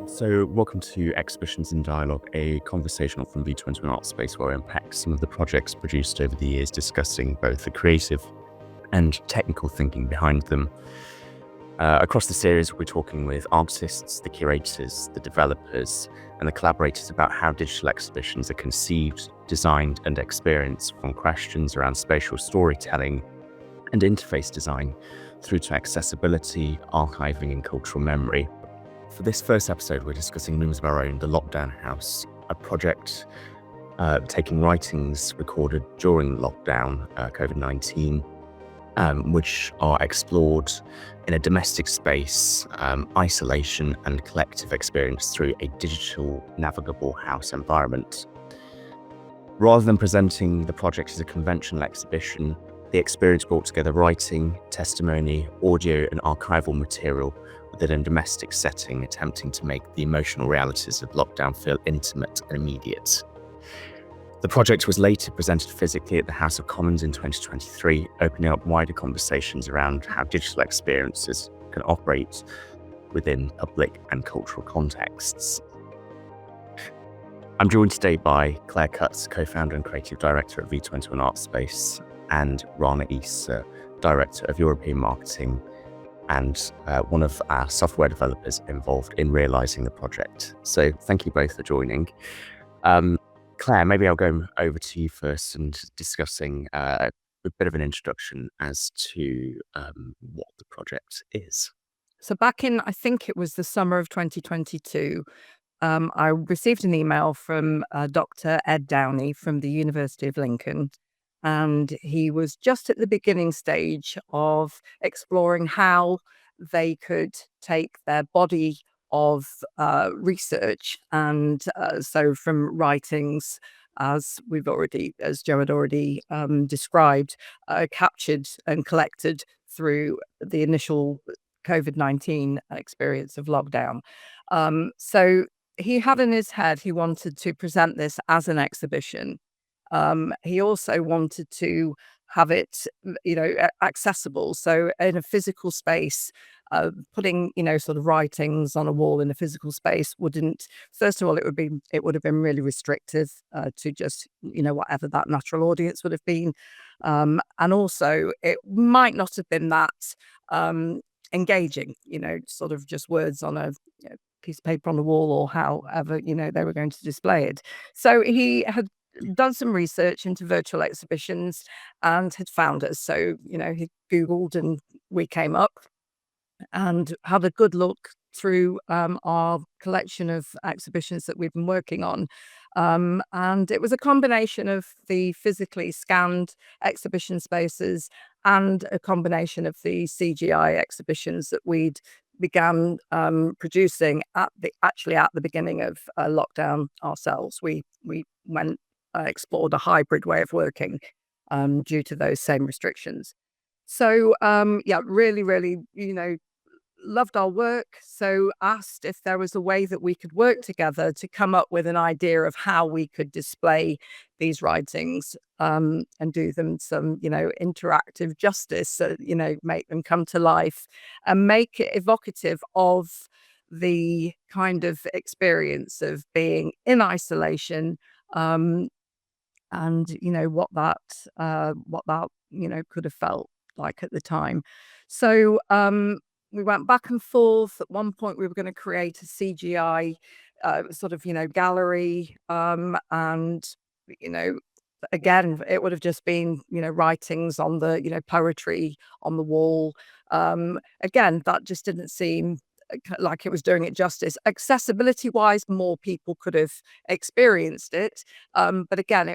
So, welcome to Exhibitions in Dialogue, a conversational from V21 Artspace where we unpack some of the projects produced over the years, discussing both the creative and technical thinking behind them. Across the series, we're talking with artists, the curators, the developers, and the collaborators about how digital exhibitions are conceived, designed, and experienced, from questions around spatial storytelling and interface design through to accessibility, archiving, and cultural memory. For this first episode, we're discussing Rooms of Our Own, the Lockdown House, a project taking writings recorded during lockdown, COVID-19, which are explored in a domestic space, isolation and collective experience through a digital navigable house environment. Rather than presenting the project as a conventional exhibition, the experience brought together writing, testimony, audio and archival material within a domestic setting, attempting to make the emotional realities of lockdown feel intimate and immediate. The project was later presented physically at the House of Commons in 2023, opening up wider conversations around how digital experiences can operate within public and cultural contexts. I'm joined today by Claire Cutts, co-founder and creative director at V21 Artspace, and Rana Issa, director of European marketing and one of our software developers involved in realizing the project. So thank you both for joining. Claire, maybe I'll go over to you first and discussing a bit of an introduction as to what the project is. So back in, I think it was the summer of 2022, I received an email from Dr. Ed Downey from the University of Lincoln. And he was just at the beginning stage of exploring how they could take their body of research. And so from writings, as Joe had already described, captured and collected through the initial COVID-19 experience of lockdown. So he had in his head, he wanted to present this as an exhibition. He also wanted to have it, accessible. So in a physical space, putting, sort of writings on a wall in a physical space wouldn't, first of all, it would have been really restrictive to just, whatever that natural audience would have been. And also it might not have been that engaging, sort of just words on a piece of paper on the wall or however, they were going to display it. So he had done some research into virtual exhibitions and had found us. So, he Googled and we came up and had a good look through our collection of exhibitions that we've been working on. And it was a combination of the physically scanned exhibition spaces and a combination of the CGI exhibitions that we'd began producing at the beginning of lockdown ourselves. We went explored a hybrid way of working due to those same restrictions. So really, really, loved our work. So asked if there was a way that we could work together to come up with an idea of how we could display these writings and do them some, interactive justice, so, make them come to life and make it evocative of the kind of experience of being in isolation, and what that could have felt like at the time. So we went back and forth. At one point we were going to create a CGI sort of gallery, and again it would have just been writings on the poetry on the wall. Again, that just didn't seem like it was doing it justice. Accessibility wise, more people could have experienced it, but again,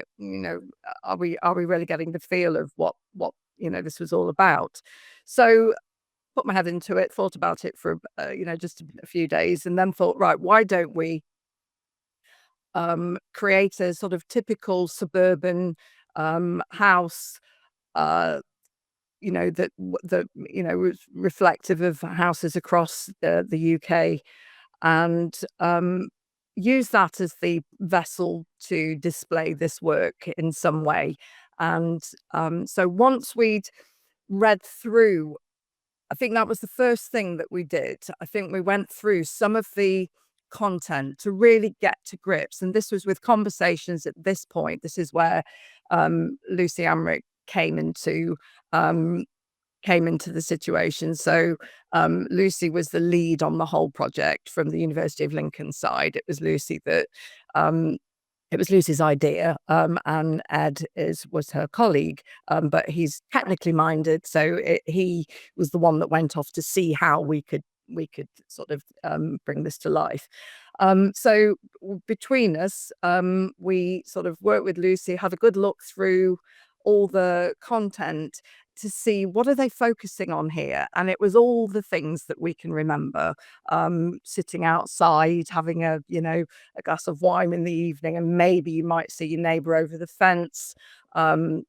are we really getting the feel of what this was all about? So put my head into it, thought about it for just a few days, and then thought, right, why don't we create a sort of typical suburban house, that was reflective of houses across the UK, and use that as the vessel to display this work in some way. And so once we'd read through, I think that was the first thing that we did. I think we went through some of the content, to really get to grips. And this was with conversations at this point. This is where Lucy Amrick um, came into the situation. So Lucy was the lead on the whole project from the University of Lincoln side. It was Lucy that it was Lucy's idea, and Ed was her colleague, but he's technically minded, so he was the one that went off to see how we could sort of bring this to life. So between us, we sort of worked with Lucy, have a good look through all the content to see what are they focusing on here, and it was all the things that we can remember. Sitting outside, having a glass of wine in the evening, and maybe you might see your neighbor over the fence. Lots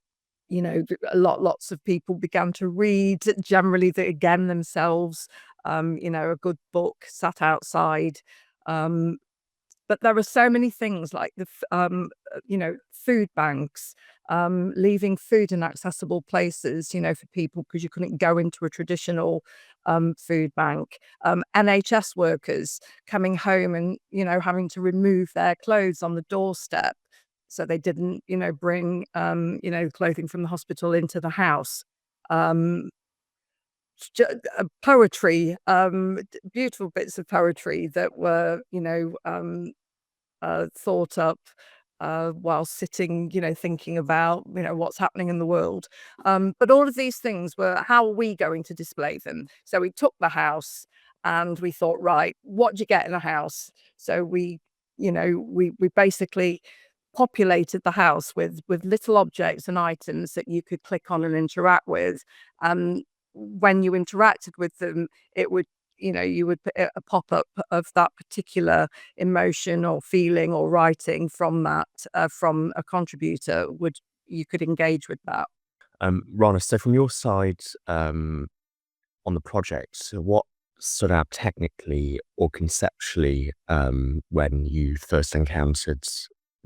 of people began to read, generally again themselves. A good book, sat outside. But there are so many things like food banks, leaving food in accessible places, for people because you couldn't go into a traditional food bank. NHS workers coming home and, having to remove their clothes on the doorstep so they didn't, bring, clothing from the hospital into the house. Poetry, beautiful bits of poetry that were, thought up while sitting, thinking about, what's happening in the world. But all of these things were, how are we going to display them? So we took the house and we thought, right, what do you get in a house? So we basically populated the house with little objects and items that you could click on and interact with. When you interacted with them, it would you would put a pop-up of that particular emotion or feeling or writing from a contributor. You could engage with that. Rana, so from your side, on the project, so what stood out technically or conceptually, when you first encountered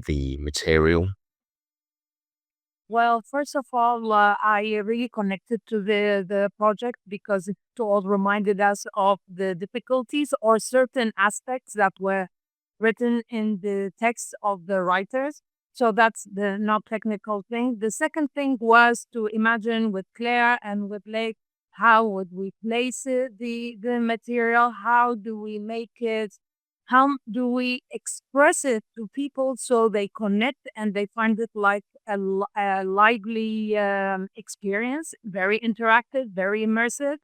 the material? Well, first of all, I really connected to the project because it all reminded us of the difficulties or certain aspects that were written in the text of the writers. So that's the not technical thing. The second thing was to imagine with Claire and with Lake, how would we place it, the material? How do we make it? How do we express it to people so they connect and they find it like a lively experience, very interactive, very immersive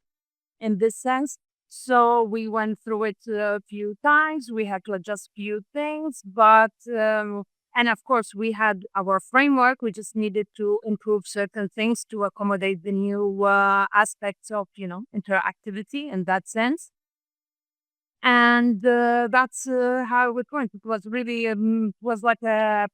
in this sense. So we went through it a few times. We had to adjust few things, but and of course we had our framework. We just needed to improve certain things to accommodate the new aspects of interactivity in that sense. And that's how it went. It was really was like a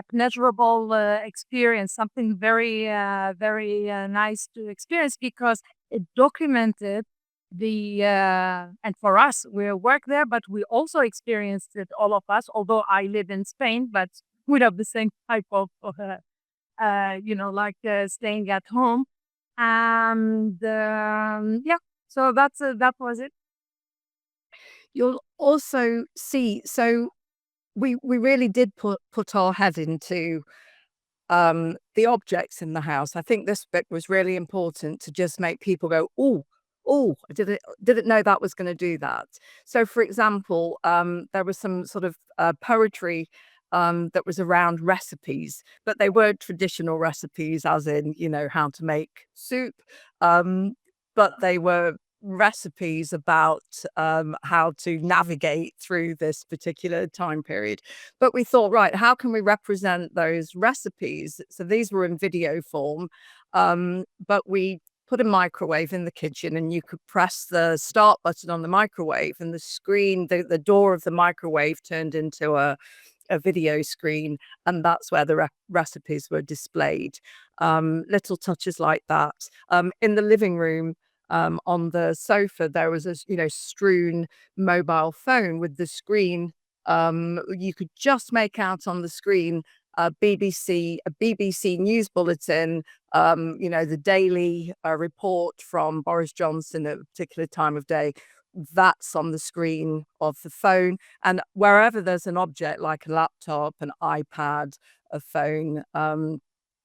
pleasurable experience, something very nice to experience because it documented the and for us we work there, but we also experienced it, all of us. Although I live in Spain, but we have the same type of staying at home, and yeah. So that was it. You'll also see, so we really did put our head into the objects in the house. I think this bit was really important to just make people go, I didn't know that was going to do that. So for example, there was some sort of poetry that was around recipes, but they weren't traditional recipes as in, how to make soup. But they were recipes about how to navigate through this particular time period. But we thought, right, how can we represent those recipes? So these were in video form, but we put a microwave in the kitchen and you could press the start button on the microwave and the screen, the door of the microwave turned into a video screen, and that's where the recipes were displayed. Little touches like that. In the living room, on the sofa, there was a strewn mobile phone with the screen. You could just make out on the screen a BBC news bulletin, the daily report from Boris Johnson at a particular time of day that's on the screen of the phone. And wherever there's an object like a laptop, an iPad, a phone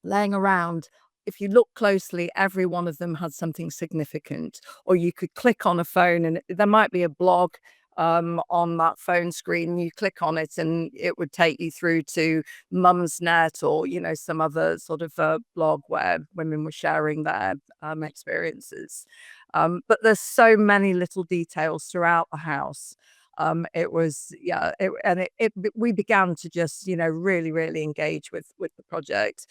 laying around, if you look closely, every one of them had something significant. Or you could click on a phone and there might be a blog on that phone screen. You click on it and it would take you through to Mum's Net, or some other sort of blog where women were sharing their experiences. But there's so many little details throughout the house. It was, yeah, we began to just, really, really engage with the project.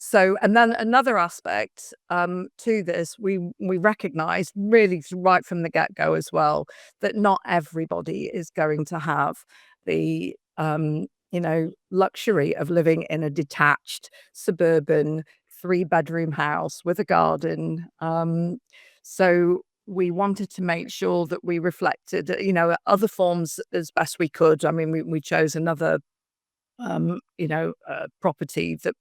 So, and then another aspect to this, we recognise really right from the get-go as well, that not everybody is going to have the luxury of living in a detached suburban 3-bedroom house with a garden. So we wanted to make sure that we reflected, other forms as best we could. I mean, we chose another property that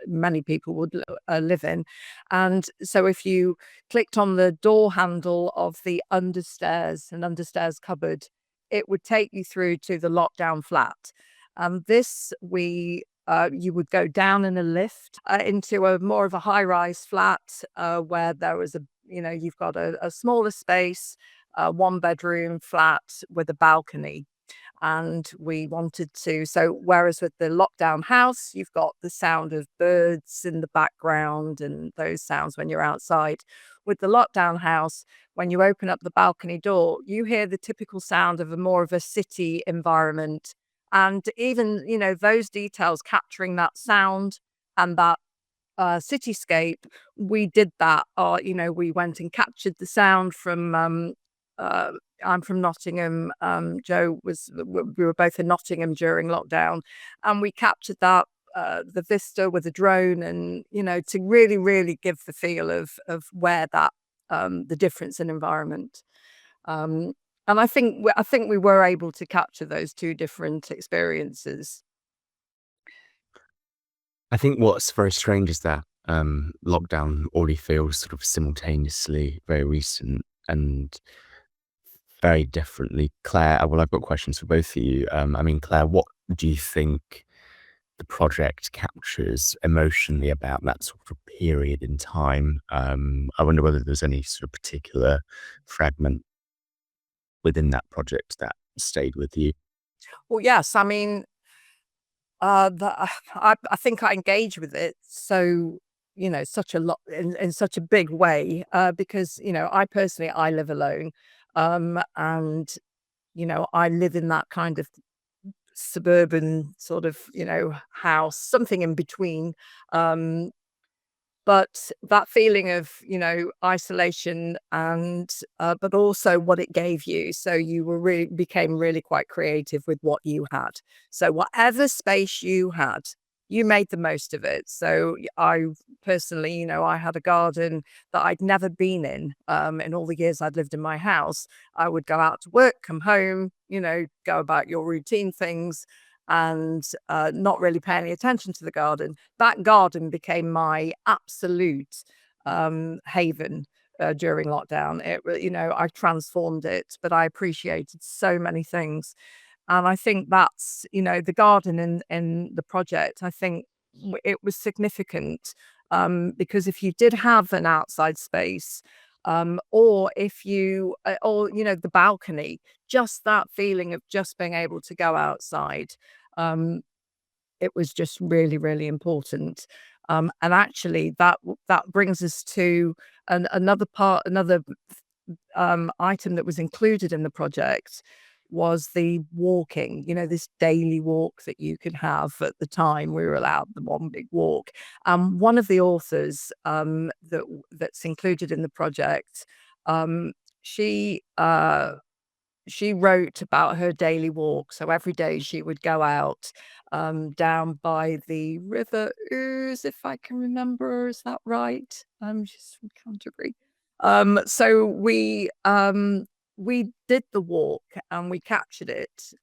many people would live in. And so if you clicked on the door handle of the an understairs cupboard, it would take you through to the lockdown flat. You would go down in a lift into a more of a high-rise flat where there was you've got a smaller space, 1-bedroom flat with a balcony. And we wanted to, so whereas with the lockdown house, you've got the sound of birds in the background and those sounds when you're outside. With the lockdown house, when you open up the balcony door, you hear the typical sound of more of a city environment. And even, those details capturing that sound and that cityscape, we did that. We went and captured the sound from I'm from Nottingham. We were both in Nottingham during lockdown, and we captured that the vista with a drone, and to really, really give the feel of where that the difference in environment. Um, and I think we were able to capture those two different experiences. I think what's very strange is that lockdown already feels sort of simultaneously very recent and very differently. Claire, well, I've got questions for both of you. I mean, Claire, what do you think the project captures emotionally about that sort of period in time? I wonder whether there's any sort of particular fragment within that project that stayed with you. Well, yes, I mean, I think I engage with it so, such a lot in such a big way, because, I live alone. And, I live in that kind of suburban sort of, house, something in between. Um, but that feeling of, isolation and, but also what it gave you. So you became really quite creative with what you had. So whatever space you had, you made the most of it. So I personally, I had a garden that I'd never been in all the years I'd lived in my house. I would go out to work, come home, go about your routine things, and not really pay any attention to the garden. That garden became my absolute haven during lockdown. I transformed it, but I appreciated so many things. And I think that's, the garden in the project, I think it was significant because if you did have an outside space, or if you, or, the balcony, just that feeling of just being able to go outside, um, it was just really, really important. And actually, that brings us to another item that was included in the project was the walking. This daily walk that you could have. At the time, we were allowed the one big walk. One of the authors that's included in the project, um, she she wrote about her daily walk. So every day she would go out down by the River Ouse, if I can remember. Is that right? She's from Canterbury. So we did the walk and we captured it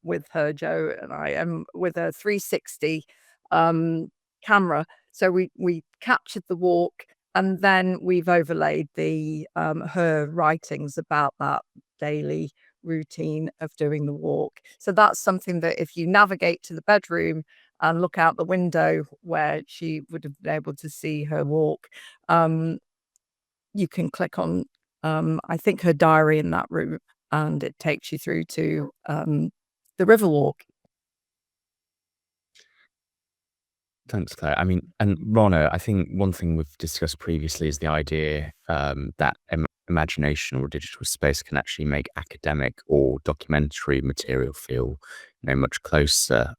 with her, Joe and I, with a 360 camera. So we captured the walk And then we've overlaid the her writings about that daily routine of doing the walk. So that's something that if you navigate to the bedroom and look out the window where she would have been able to see her walk, you can click on, I think, her diary in that room, and it takes you through to the river walk. Thanks, Claire. I mean, and Rana, I think one thing we've discussed previously is the idea that imagination or digital space can actually make academic or documentary material feel, much closer.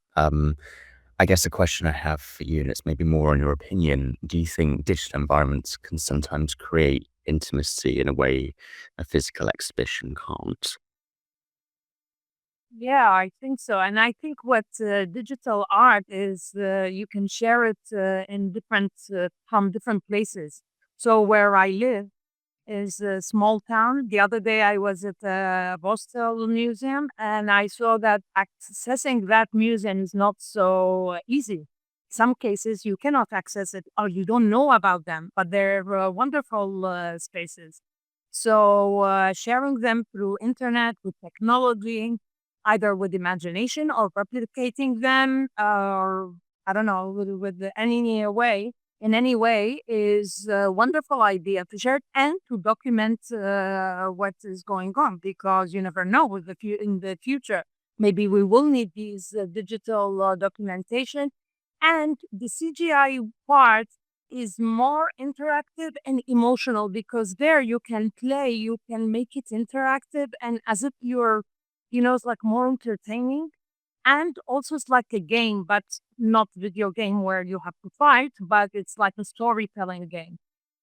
I guess a question I have for you, and it's maybe more on your opinion, do you think digital environments can sometimes create intimacy in a way a physical exhibition can't? Yeah, I think so. And I think what digital art is, you can share it in different from different places. So where I live is a small town. The other day I was at the Boston Museum and I saw that accessing that museum is not so easy. Some cases you cannot access it or you don't know about them, but they're wonderful spaces. So sharing them through internet with technology, either with imagination or replicating them, or I don't know, with any way in any way is a wonderful idea to share it and to document what is going on because you never know with in the future. Maybe we will need these digital documentation and the CGI part is more interactive and emotional because there you can play, you can make it interactive and as if you're, it's like more entertaining and also, it's like a game, but not video game where you have to fight, but it's like a storytelling game.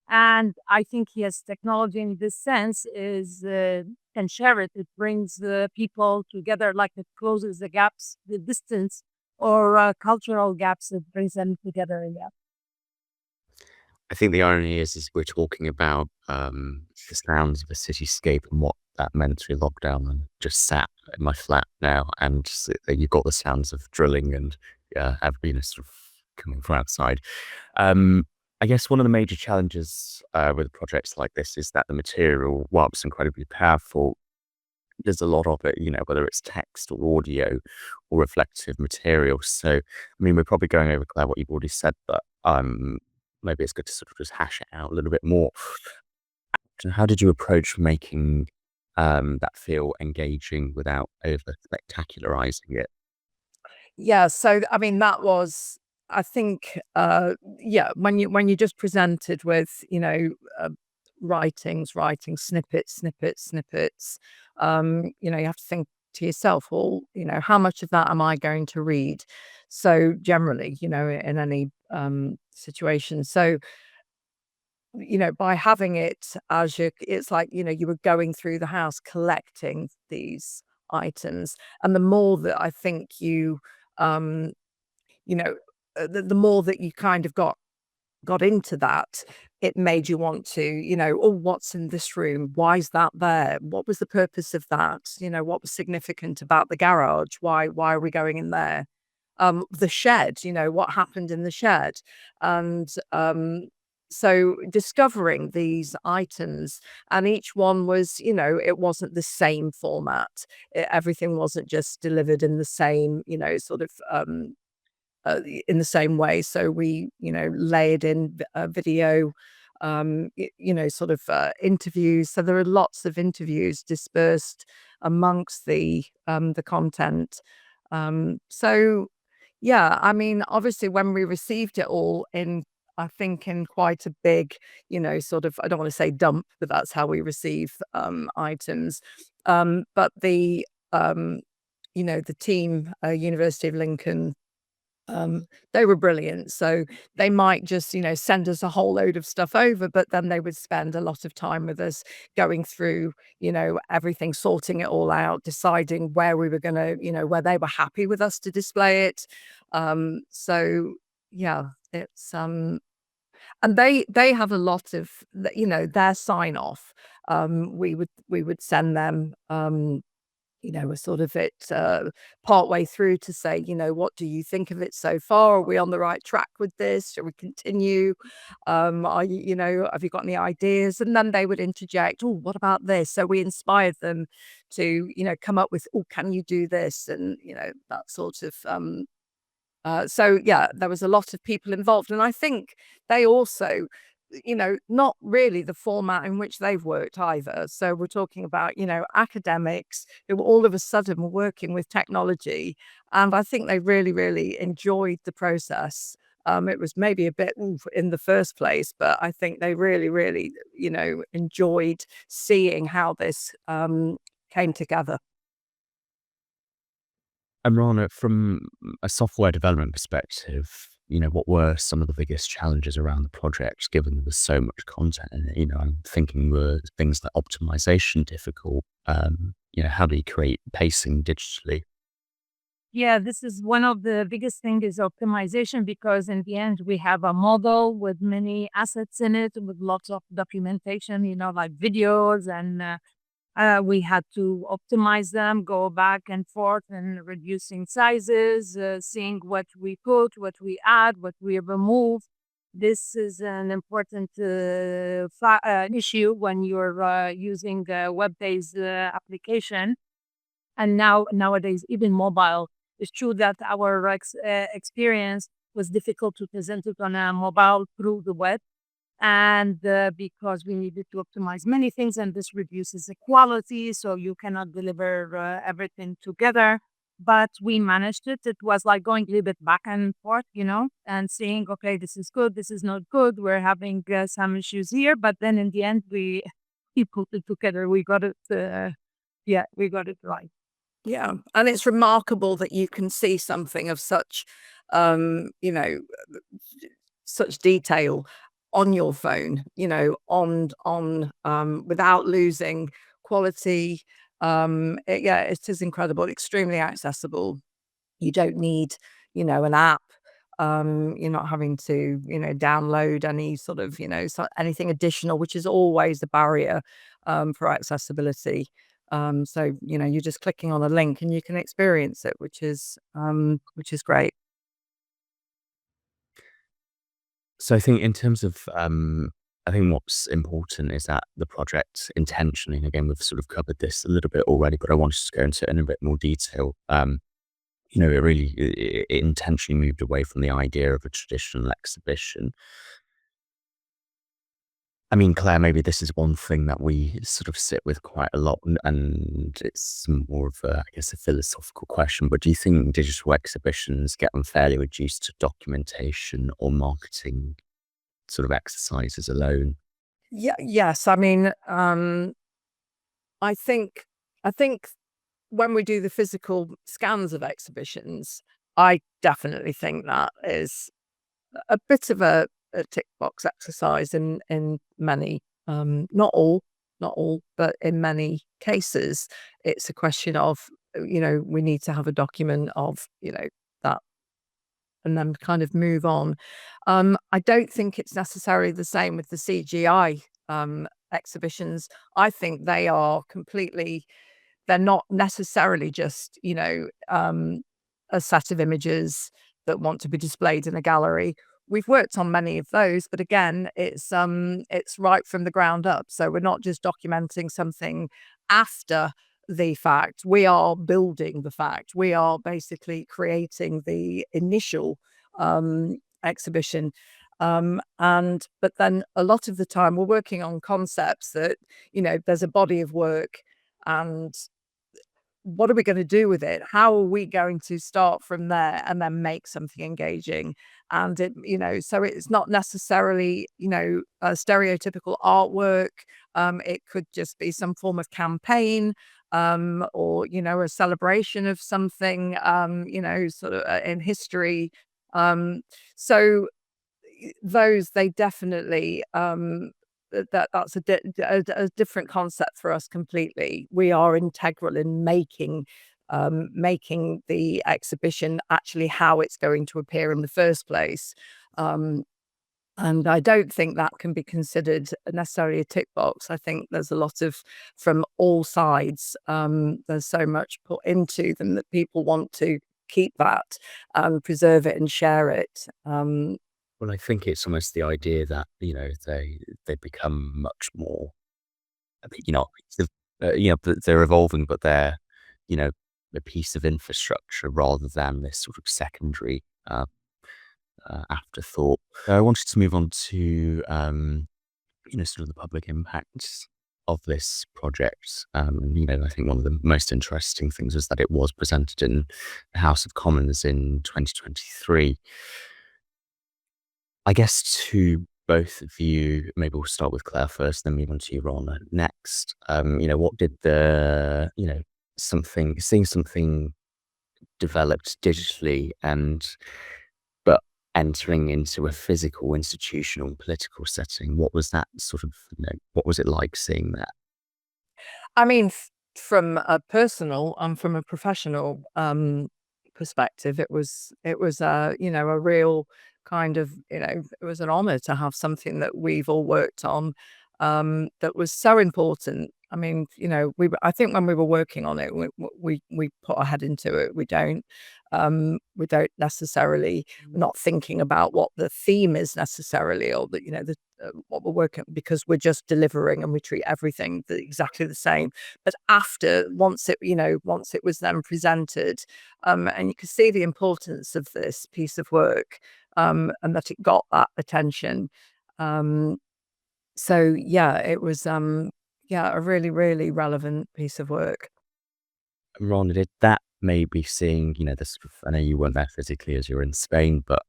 And I think yes, technology in this sense is can share it. It brings people together, like it closes the gaps, the distance, or cultural gaps. It brings them together in that. I think the irony is we're talking about the sounds of a cityscape and what that meant through lockdown, and just sat in my flat now, and you've got the sounds of drilling and sort of coming from outside. Um, I guess one of the major challenges with projects like this is that the material, while it's incredibly powerful, there's a lot of it, whether it's text or audio or reflective material. So, I mean, we're probably going over, Claire, what you've already said, but maybe it's good to sort of just hash it out a little bit more. So how did you approach making that feel engaging without over spectacularizing it? Yeah, so I mean that was I think yeah, when you just presented with, uh, writing snippets, you have to think to yourself, well, how much of that am I going to read? So generally, in any situation. So by having it as it's like, you were going through the house collecting these items. And the more that I think um, you know, the more that you kind of got into that, it made you want to, oh, what's in this room? Why is that there? What was the purpose of that? What was significant about the garage? Why are we going in there? The shed, what happened in the shed? And so discovering these items, and each one was, it wasn't the same format. Everything wasn't just delivered in the same, sort of in the same way. So we, layered in video, sort of interviews. So there are lots of interviews dispersed amongst the content. So yeah, I mean, obviously, when we received it all in, I think, in quite a big, sort of, I don't want to say dump, but that's how we receive items. But the team, University of Lincoln, they were brilliant. So they might just, send us a whole load of stuff over, but then they would spend a lot of time with us going through, everything, sorting it all out, deciding where we were going to, where they were happy with us to display it. So yeah, it's and they have a lot of their sign off. We would send them we're sort of part way through to say, what do you think of it so far? Are we on the right track with this? Shall we continue? Are you, have you got any ideas? And then they would interject, oh, what about this? So we inspired them to, come up with, oh, can you do this? And, that sort of, so yeah, there was a lot of people involved. And I think they also, not really the format in which they've worked either. So we're talking about, academics who all of a sudden were working with technology. And I think they really, really enjoyed the process. It was maybe a bit in the first place, but I think they really, really, enjoyed seeing how this came together. And Rana, from a software development perspective, what were some of the biggest challenges around the project, given there was so much content in it? I'm thinking were things like optimization difficult? How do you create pacing digitally? Yeah, this is one of the biggest thing is optimization, because in the end we have a model with many assets in it, with lots of documentation, like videos, and we had to optimize them, go back and forth and reducing sizes, seeing what we put, what we add, what we remove. This is an important issue when you're using a web-based application. And nowadays, even mobile, it's true that our experience was difficult to present it on a mobile through the web. And because we needed to optimize many things, and this reduces the quality, so you cannot deliver everything together. But we managed it. It was like going a little bit back and forth, and seeing, okay, this is good, this is not good. We're having some issues here, but then in the end, we put it together. We got it. Yeah, we got it right. Yeah, and it's remarkable that you can see something of such, such detail on your phone, without losing quality. Yeah, it is incredible, extremely accessible. You don't need, an app. You're not having to, download any sort of, anything additional, which is always a barrier for accessibility. So, you're just clicking on a link and you can experience it, which is great. So I think in terms of, I think what's important is that the project intentionally, and again, we've sort of covered this a little bit already, but I wanted to go into it in a bit more detail. It really it intentionally moved away from the idea of a traditional exhibition. I mean, Claire, maybe this is one thing that we sort of sit with quite a lot, and it's more of a, I guess, a philosophical question. But do you think digital exhibitions get unfairly reduced to documentation or marketing sort of exercises alone? Yeah, yes. I mean, I think I think when we do the physical scans of exhibitions, I definitely think that is a bit of a tick box exercise in many, not all, but in many cases, it's a question of, we need to have a document of, that, and then kind of move on. I don't think it's necessarily the same with the CGI exhibitions. I think they are completely, they're not necessarily just, a set of images that want to be displayed in a gallery. We've worked on many of those, but again, it's right from the ground up. So we're not just documenting something after the fact. We are building the fact. We are basically creating the initial exhibition. And but then a lot of the time we're working on concepts that, there's a body of work, and what are we going to do with it? How are we going to start from there and then make something engaging? And so it's not necessarily, a stereotypical artwork. It could just be some form of campaign, or, a celebration of something, sort of in history. So those, they definitely, that's a different concept for us completely. We are integral in making the exhibition actually how it's going to appear in the first place. Um, And I don't think that can be considered necessarily a tick box. I think there's a lot of, from all sides, there's so much put into them that people want to keep that and preserve it and share it. Well, I think it's almost the idea that, they become much more, but they're evolving, but they're, you know, a piece of infrastructure rather than this sort of secondary afterthought. I wanted to move on to, sort of the public impacts of this project. I think one of the most interesting things was that it was presented in the House of Commons in 2023. I guess to both of you, maybe we'll start with Claire first, then move on to you, Rana, next. What did seeing something developed digitally but entering into a physical, institutional, political setting, what was that sort of, what was it like seeing that? I mean, from a personal and from a professional perspective, it was a real kind of, it was an honor to have something that we've all worked on, that was so important. I mean, I think when we were working on it, we put our head into it. We don't necessarily, we're not thinking about what the theme is necessarily, or what we're working, because we're just delivering and we treat everything exactly the same. But once it was then presented, and you could see the importance of this piece of work, and that it got that attention. So yeah, it was a really, really relevant piece of work. Ron, did that maybe seeing, the sort of, I know you weren't there physically as you're in Spain, but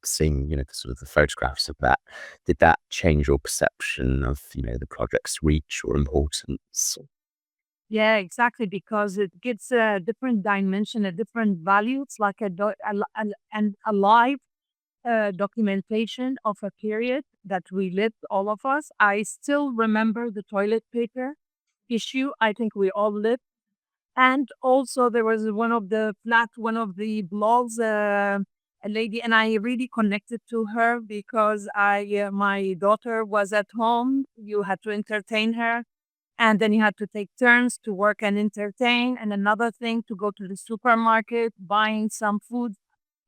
seeing, the sort of the photographs of that, did that change your perception of, the project's reach or importance? Yeah, exactly, because it gives a different dimension, a different value. It's like a live documentation of a period that we lived, all of us. I still remember the toilet paper issue. I think we all lived. And also there was one of the blogs, a lady, and I really connected to her because my daughter was at home. You had to entertain her, and then you had to take turns to work and entertain. And another thing, to go to the supermarket, buying some food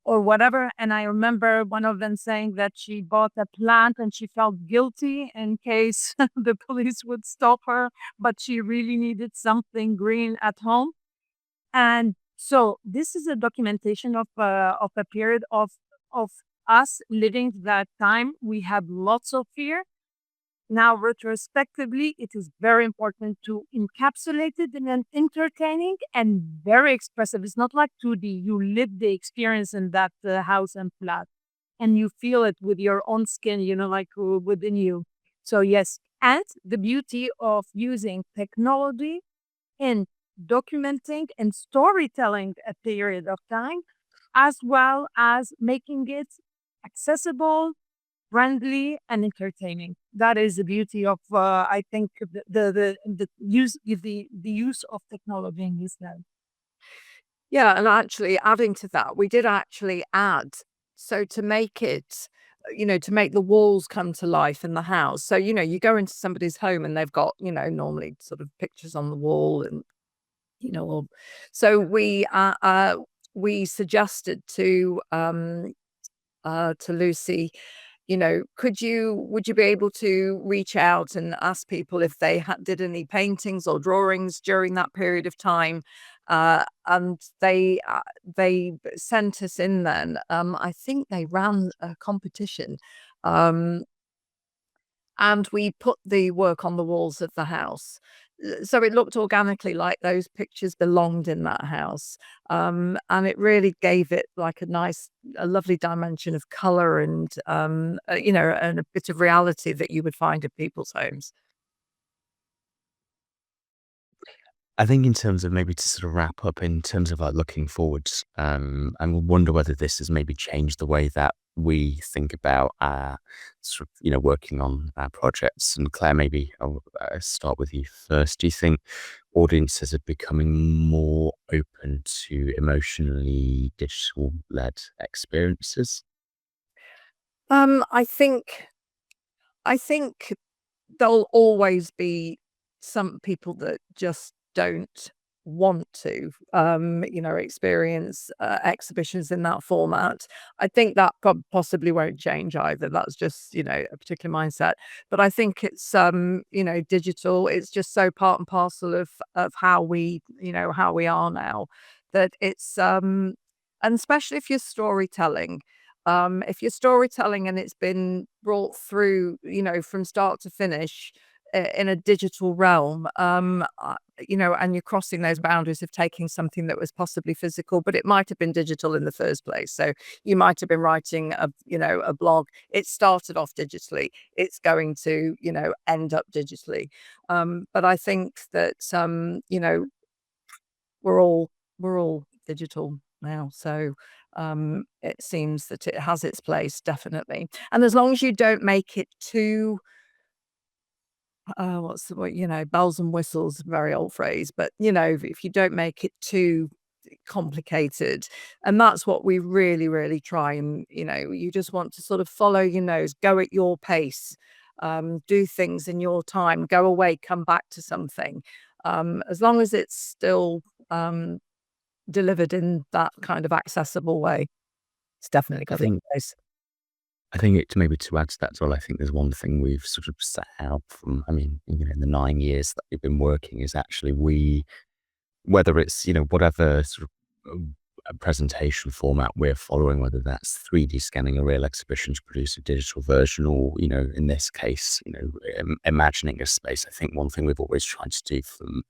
or whatever. And I remember one of them saying that she bought a plant and she felt guilty in case the police would stop her, but she really needed something green at home. And so this is a documentation of a period of us living that time. We had lots of fear. Now, retrospectively, it is very important to encapsulate it in an entertaining and very expressive. It's not like 2D. You live the experience in that house and flat, and you feel it with your own skin, like within you. So, yes. And the beauty of using technology in documenting and storytelling a period of time, as well as making it accessible, friendly, and entertaining. That is the beauty of, I think, the use of technology in this now. Yeah, and actually adding to that, we did actually add, so to make it, to make the walls come to life in the house. So, you go into somebody's home and they've got, normally sort of pictures on the wall, and or, so we suggested to Lucy, would you be able to reach out and ask people if they did any paintings or drawings during that period of time? And they sent us in then. I think they ran a competition. Um, and we put the work on the walls of the house. So it looked organically like those pictures belonged in that house. And it really gave it like a lovely dimension of color, and, and a bit of reality that you would find in people's homes. I think in terms of maybe to sort of wrap up in terms of like looking forwards, and we wonder whether this has maybe changed the way that we think about sort of, working on our projects. And Claire, maybe I'll start with you first. Do you think audiences are becoming more open to emotionally digital led experiences? I think there'll always be some people that just don't want to, experience exhibitions in that format. I think that possibly won't change either. That's just, a particular mindset. But I think it's, digital. It's just so part and parcel of how we are now, that it's, and especially if you're storytelling. If you're storytelling and it's been brought through, from start to finish in a digital realm, and you're crossing those boundaries of taking something that was possibly physical, but it might have been digital in the first place. So you might have been writing a blog. It started off digitally. It's going to, end up digitally. But I think that, we're all digital now. So it seems that it has its place, definitely. And as long as you don't make it too, what's the word, bells and whistles, very old phrase, but if you don't make it too complicated, and that's what we really, really try, and you just want to sort of follow your nose, go at your pace, do things in your time, go away, come back to something. As long as it's still delivered in that kind of accessible way, it's definitely I got its think place. I think it maybe to add to that as well, I think there's one thing we've sort of set out from, I mean, in the 9 years that we've been working is actually whether it's, whatever sort of a presentation format we're following, whether that's 3D scanning a real exhibition to produce a digital version or, in this case, imagining a space. I think one thing we've always tried to do from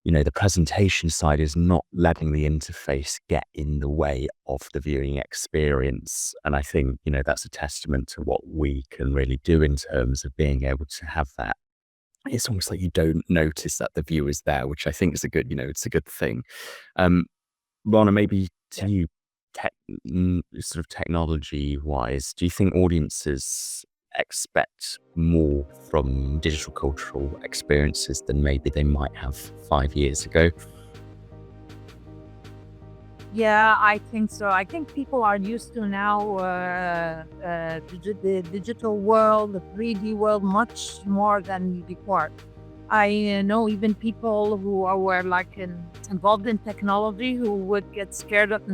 the presentation side is not letting the interface get in the way of the viewing experience. And I think, that's a testament to what we can really do in terms of being able to have that. It's almost like you don't notice that the view is there, which I think is it's a good thing. Um, Rana, maybe Yeah. to you, sort of technology wise, do you think audiences expect more from digital cultural experiences than maybe they might have 5 years ago? Yeah, I think so. I think people are used to now the digital world, the 3D world, much more than before. I know even people who were like involved in technology who would get scared of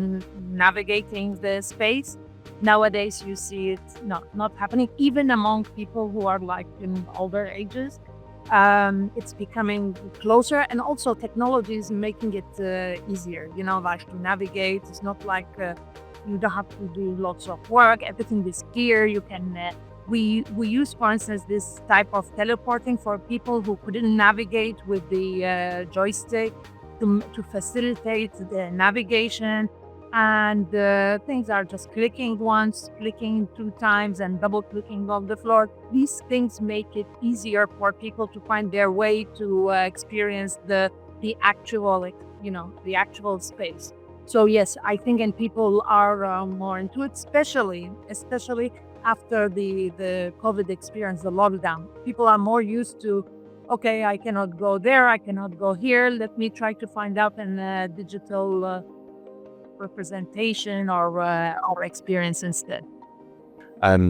navigating the space. Nowadays, you see it not happening, even among people who are like in older ages. It's becoming closer, and also technology is making it easier. Like to navigate. It's not like you don't have to do lots of work. Everything is clear. You can. We use, for instance, this type of teleporting for people who couldn't navigate with the joystick to facilitate the navigation. And things are just clicking once, clicking 2 times, and double clicking on the floor. These things make it easier for people to find their way to experience the actual, the actual space. So yes, I think, and people are more into it, especially after the COVID experience, the lockdown. People are more used to, okay, I cannot go there, I cannot go here. Let me try to find out in digital representation or experience instead.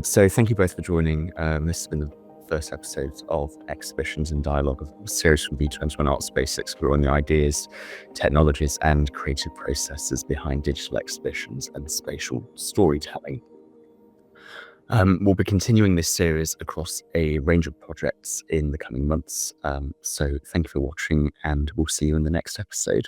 So thank you both for joining. This has been the first episode of Exhibitions and Dialogue, of a series from V21 Artspace exploring the ideas, technologies, and creative processes behind digital exhibitions and spatial storytelling. We'll be continuing this series across a range of projects in the coming months. So thank you for watching, and we'll see you in the next episode.